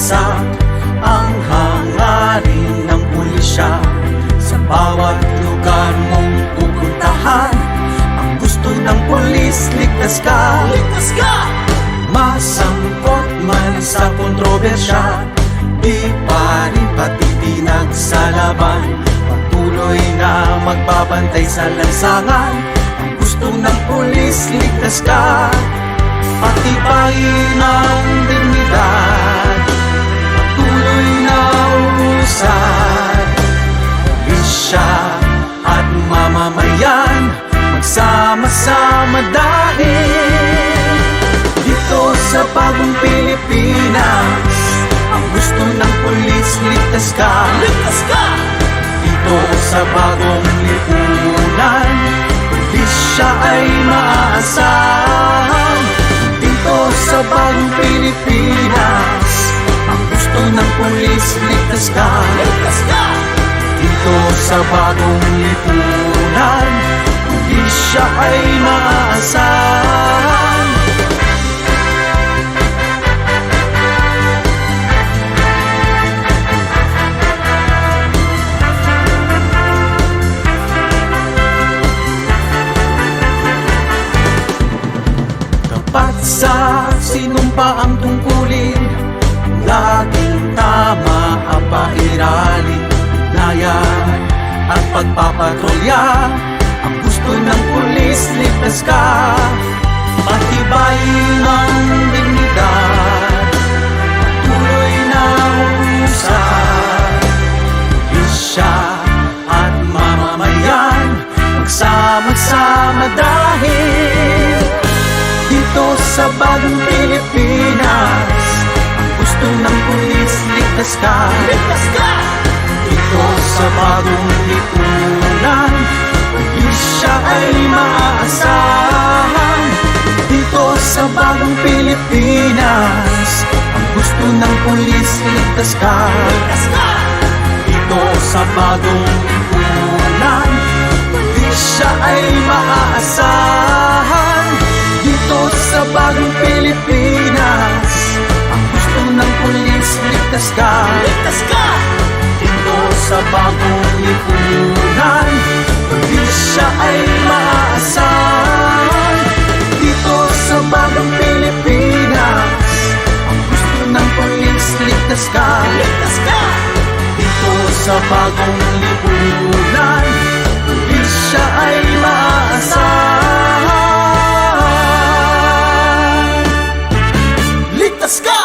bansa ang hangarin ng pulisya. Sa bawat lugar mong pupuntahan, ang gusto ng pulis, ligtas ka. Ligtas ka! Masangkot man sa kontrobersya, di pa rin patitinag sa laban. Patuloy na magbabantay sa lansangan, ang gusto ng pulis, ligtas ka. Patibayin ang dignidad, patuloy na usad. Pulisya at mamamayan, magsama-sama dahil dito sa bagong Pilipinas, ang gusto ng pulis, ligtas ka. Ligtas ka! Dito sa bagong lipunan, pulisya ay maaasahan. Dito sa bagong Pilipinas, ang gusto ng pulis, ligtas ka. Ligtas ka! Dito sa bagong lipunan, pulisya ay maaasahan. Tapat sa sinumpa ang tungkulin, laging tama ang pairali, naya at pagpapatrolya. Ang gusto ng pulis, ligtas ka. Patibayin ang dignidad, patuloy na usad. Pulisya at mamamayan, magsama-sama dahil dito sa bagong Pilipinas, ang gusto ng pulis, ligtas ka. Ligtas ka! Dito sa bagong lipunan, pulisya ay maaasahan. Dito sa bagong Pilipinas, ang gusto ng pulis, ligtas ka. Ligtas ka! Dito sa bagong lipunan, pulisya ay maaasahan. Dito sa bagong Pilipinas, ang gusto ng pulis, ligtas ka. Ligtas ka! Dito sa bagong lipunan, pulisya ay maaasahan. Dito sa bagong Pilipinas, ang gusto ng pulis, ligtas ka. Ligtas ka! Dito sa bagong lipunan, pulisya ay maaasahan. Ligtas ka!